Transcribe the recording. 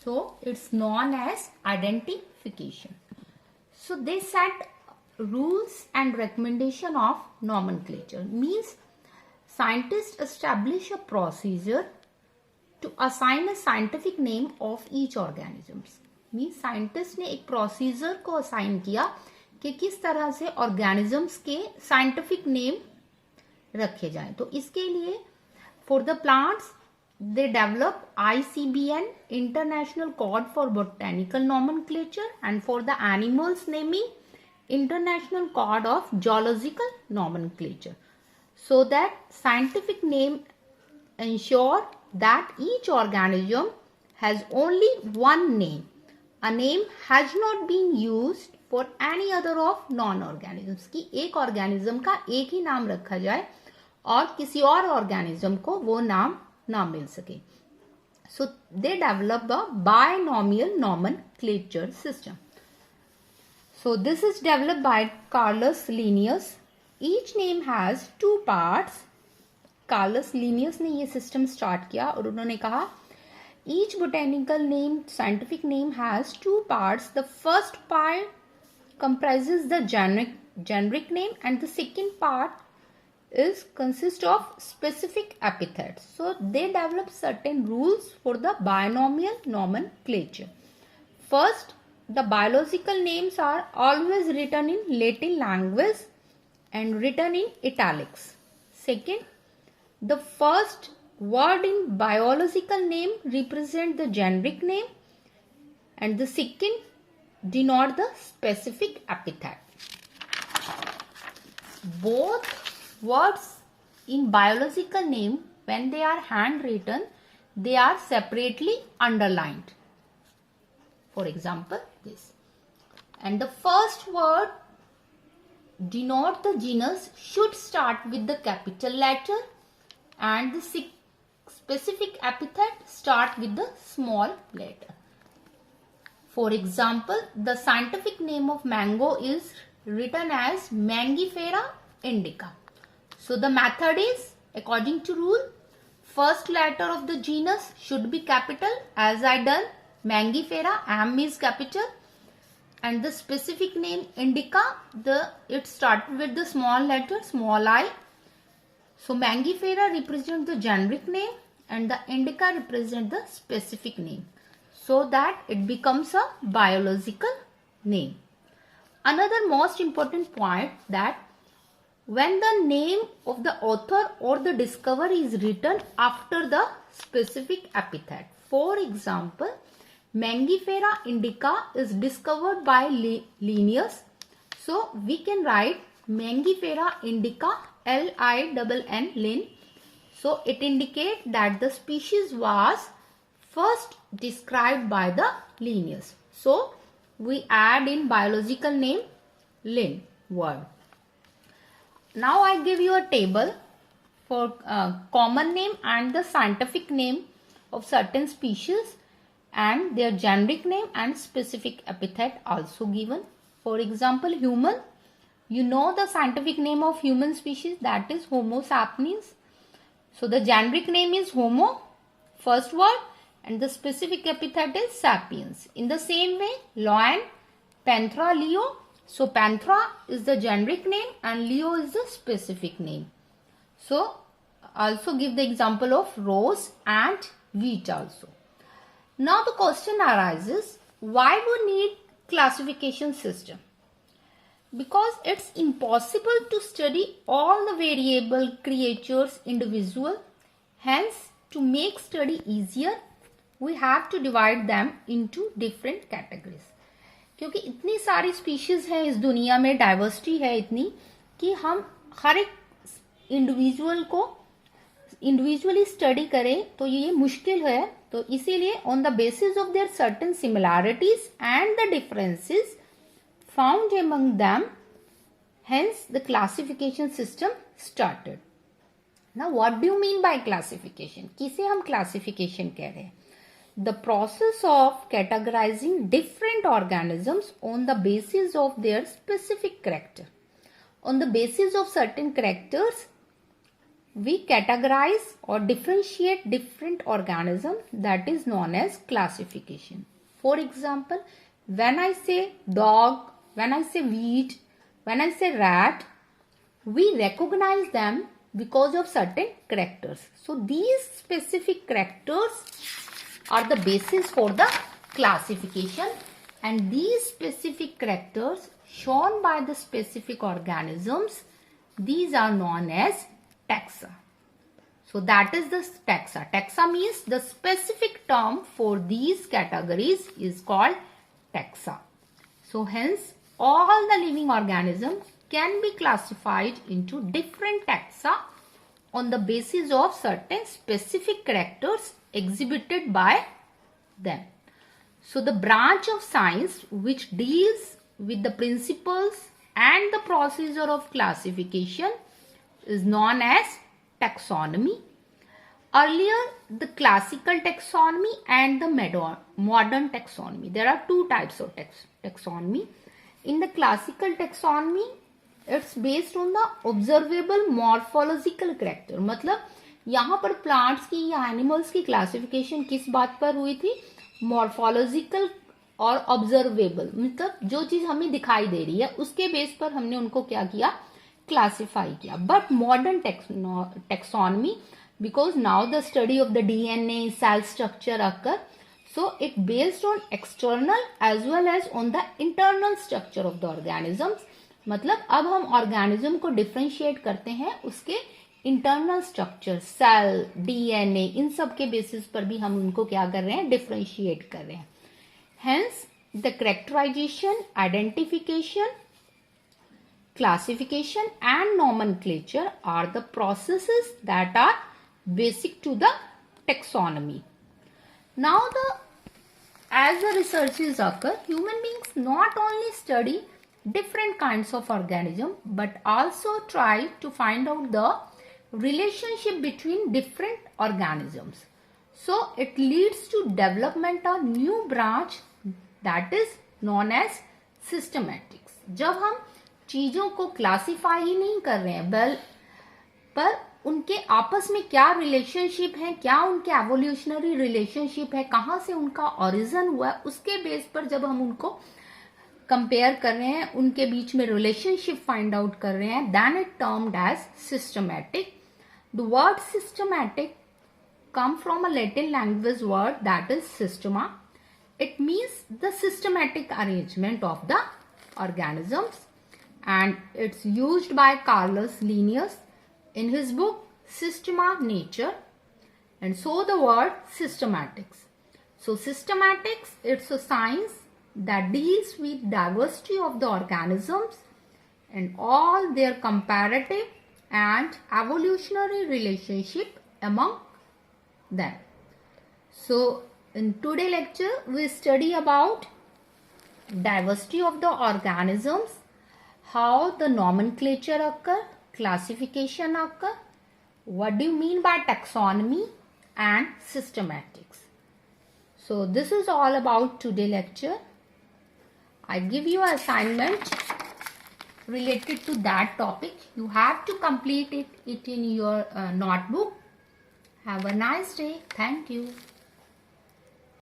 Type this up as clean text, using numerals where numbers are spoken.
So it's known as identification. So they set rules and recommendation of nomenclature. Means scientists establish a procedure to assign a scientific name of each organisms. Means scientist ने एक procedure को assign किया कि किस तरह से organisms के scientific name रखे जाएं. तो इसके लिए for the plants they develop ICBN, International Code for Botanical Nomenclature, and for the animals naming International Code of Zoological Nomenclature, so that scientific name ensure that each organism has only one name. A name has not been used for any other of non-organisms. कि एक organism का एक ही नाम रखा जाए और किसी और organism को वो नाम ना मिल सके. So they develop a binomial nomenclature system. So this is developed by Carolus Linnaeus. Each name has two parts. Carolus Linnaeus ने ये system start किया और उन्होंने कहा each botanical name, scientific name has two parts. The first part comprises the generic name and the second part consists of specific epithets. So they develop certain rules for the binomial nomenclature. First, the biological names are always written in Latin language and written in italics. Second, the first word in biological name represent the generic name and the second denote the specific epithet. Both words in biological name, when they are handwritten, they are separately underlined. For example, this. And the first word denote the genus should start with the capital letter and the specific epithet start with the small letter. For example, the scientific name of mango is written as Mangifera indica. So the method is, according to rule, first letter of the genus should be capital, as I done. Mangifera, M is capital, and the specific name indica, it started with the small letter, small I. So Mangifera represents the generic name and the indica represents the specific name, so that it becomes a biological name. Another most important point that when the name of the author or the discoverer is written after the specific epithet. For example, Mangifera indica is discovered by Linnaeus. So we can write Mangifera indica, L-I-N-N, Lin. So it indicates that the species was first described by the Linnaeus. So we add in biological name Lin word. Now I give you a table for common name and the scientific name of certain species and their generic name and specific epithet also given. For example, human. You know the scientific name of human species, that is Homo sapiens. So the generic name is Homo, first word, and the specific epithet is sapiens. In the same way, lion, Panthera, Leo. So Panthera is the generic name and Leo is the specific name. So also give the example of rose and wheat also. Now the question arises, why we need classification system? Because it's impossible to study all the variable creatures individual. Hence, to make study easier, we have to divide them into different categories. क्योंकि इतनी सारी species हैं इस दुनिया में, diversity है इतनी कि हम हर एक इंडिविजुअल को इंडिविजुअली स्टडी करें तो ये मुश्किल है. तो इसीलिए on the basis of their certain similarities and the differences found among them, hence the classification system started. Now what do you mean by classification? किसे हम क्लासिफिकेशन कह रहे हैं? The process of categorizing different organisms on the basis of their specific character. On the basis of certain characters, we categorize or differentiate different organisms, that is known as classification. For example, when I say dog, when I say wheat, when I say rat, we recognize them because of certain characters. So these specific characters are the basis for the classification, and these specific characters shown by the specific organisms, these are known as taxa. So that is the taxa. Taxa means the specific term for these categories is called taxa. So hence all the living organisms can be classified into different taxa on the basis of certain specific characters exhibited by them. So the branch of science which deals with the principles and the procedure of classification is known as taxonomy. Earlier, the classical taxonomy and the modern taxonomy. There are two types of taxonomy. In the classical taxonomy, it's based on the observable morphological character. मतलब यहाँ पर plants की या animals की classification किस बात पर हुई थी? मॉर्फोलॉजिकल और ऑब्जर्वेबल, मतलब जो चीज हमें दिखाई दे रही है उसके बेस पर हमने उनको क्या किया? क्लासिफाई किया. But modern taxonomy, because now the study of the DNA, cell structure occur, so it based on external as well as on the internal structure of the organisms. मतलब अब हम ऑर्गेनिज्म को डिफ्रेंशिएट करते हैं उसके internal structure, cell, DNA, इन सब के basis पर भी हम उनको क्या कर रहे हैं? डिफ्रेंशिएट कर रहे हैं. Hence the characterization, identification, classification and nomenclature are the processes that are basic to the taxonomy. Now as the researches occur, human beings not only study different kinds of organism but also try to find out the relationship between different organisms. So it leads to development of new branch that is known as systematics. जब हम चीजों को classify ही नहीं कर रहे हैं पर उनके आपस में क्या रिलेशनशिप है, क्या उनके एवोल्यूशनरी रिलेशनशिप है, कहाँ से उनका ओरिजिन हुआ है, उसके बेस पर जब हम उनको कंपेयर कर रहे हैं, उनके बीच में रिलेशनशिप फाइंड आउट कर रहे हैं, then it termed as systematic. The word systematic come from a Latin language word that is systema. It means the systematic arrangement of the organisms, and it's used by Carolus Linnaeus in his book Systema Nature, and so the word systematics. So systematics, it's a science that deals with diversity of the organisms and all their comparative and evolutionary relationship among them. So in today's lecture we study about diversity of the organisms, how the nomenclature occur, classification occur, what do you mean by taxonomy and systematics. So this is all about today's lecture. I give you an assignment related to that topic. You have to complete it in your notebook. Have a nice day. Thank you.